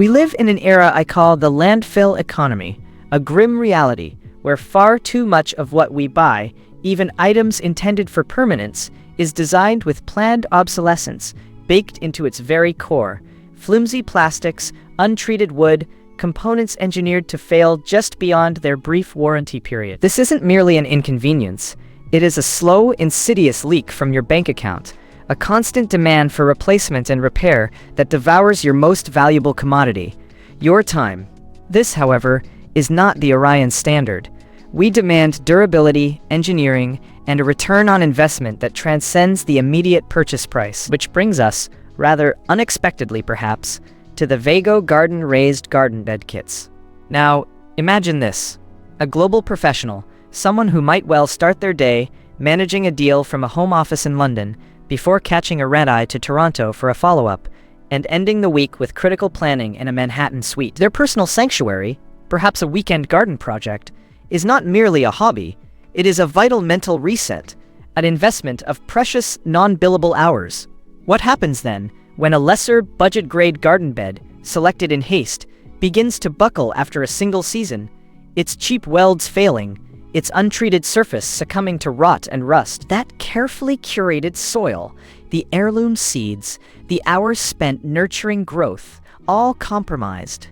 We live in an era I call the landfill economy, a grim reality where far too much of what we buy, even items intended for permanence, is designed with planned obsolescence baked into its very core. Flimsy plastics, untreated wood, components engineered to fail just beyond their brief warranty period. This isn't merely an inconvenience. It is a slow, insidious leak from your bank account, a constant demand for replacement and repair that devours your most valuable commodity, your time. This, however, is not the Orion standard. We demand durability, engineering, and a return on investment that transcends the immediate purchase price. Which brings us, rather unexpectedly perhaps, to the Vego garden-raised garden bed kits. Now, imagine this. A global professional, someone who might well start their day managing a deal from a home office in London before catching a red-eye to Toronto for a follow-up, and ending the week with critical planning in a Manhattan suite. Their personal sanctuary, perhaps a weekend garden project, is not merely a hobby, it is a vital mental reset, an investment of precious, non-billable hours. What happens then when a lesser budget-grade garden bed, selected in haste, begins to buckle after a single season, its cheap welds failing, its untreated surface succumbing to rot and rust? That carefully curated soil, the heirloom seeds, the hours spent nurturing growth, all compromised.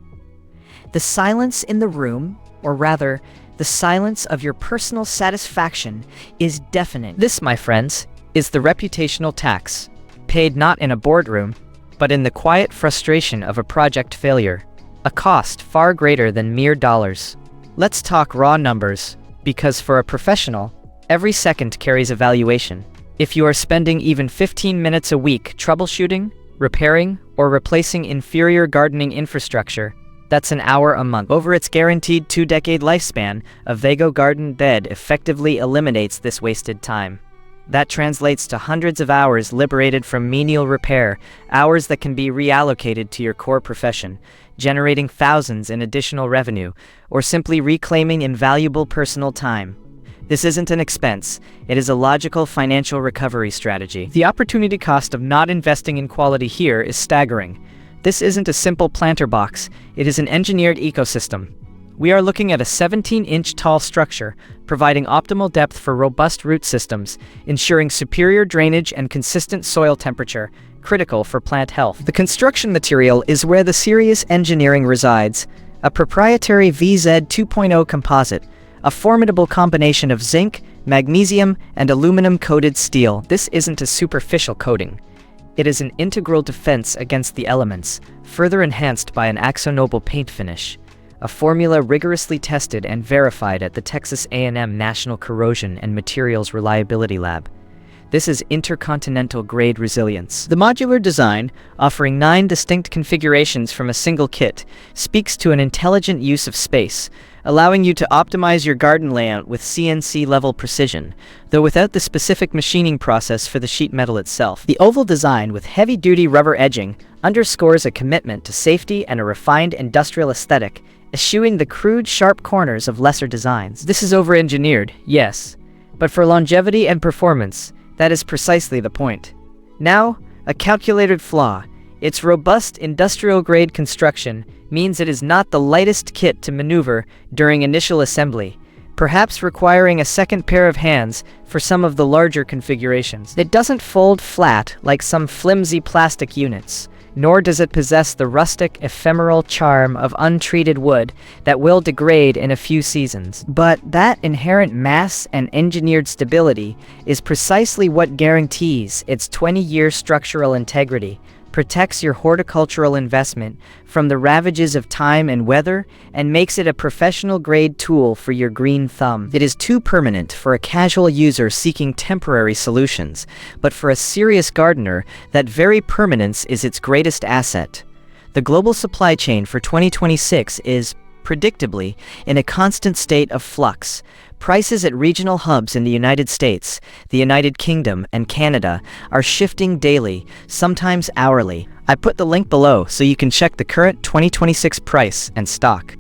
The silence in the room, or rather, the silence of your personal satisfaction, is deafening. This, my friends, is the reputational tax, paid not in a boardroom, but in the quiet frustration of a project failure, a cost far greater than mere dollars. Let's talk raw numbers, because for a professional, every second carries a valuation. If you are spending even 15 minutes a week troubleshooting, repairing, or replacing inferior gardening infrastructure, that's an hour a month. Over its guaranteed 2-decade lifespan, a Vego garden bed effectively eliminates this wasted time. That translates to hundreds of hours liberated from menial repair, hours that can be reallocated to your core profession, generating thousands in additional revenue, or simply reclaiming invaluable personal time. This isn't an expense, it is a logical financial recovery strategy. The opportunity cost of not investing in quality here is staggering. This isn't a simple planter box, it is an engineered ecosystem. We are looking at a 17-inch tall structure, providing optimal depth for robust root systems, ensuring superior drainage and consistent soil temperature, critical for plant health. The construction material is where the serious engineering resides, a proprietary VZ 2.0 composite, a formidable combination of zinc, magnesium, and aluminum-coated steel. This isn't a superficial coating. It is an integral defense against the elements, further enhanced by an AkzoNobel paint finish, a formula rigorously tested and verified at the Texas A&M National Corrosion and Materials Reliability Lab. This is intercontinental-grade resilience. The modular design, offering 9 distinct configurations from a single kit, speaks to an intelligent use of space, allowing you to optimize your garden layout with CNC-level precision, though without the specific machining process for the sheet metal itself. The oval design with heavy-duty rubber edging underscores a commitment to safety and a refined industrial aesthetic, eschewing the crude, sharp corners of lesser designs. This is over-engineered, yes, but for longevity and performance, that is precisely the point. Now, a calculated flaw. Its robust industrial-grade construction means it is not the lightest kit to maneuver during initial assembly, perhaps requiring a second pair of hands for some of the larger configurations. It doesn't fold flat like some flimsy plastic units, nor does it possess the rustic, ephemeral charm of untreated wood that will degrade in a few seasons. But that inherent mass and engineered stability is precisely what guarantees its 20-year structural integrity, protects your horticultural investment from the ravages of time and weather, and makes it a professional-grade tool for your green thumb. It is too permanent for a casual user seeking temporary solutions, but for a serious gardener, that very permanence is its greatest asset. The global supply chain for 2026 is, predictably, in a constant state of flux. Prices at regional hubs in the United States, the United Kingdom, and Canada are shifting daily, sometimes hourly. I put the link below so you can check the current 2026 price and stock.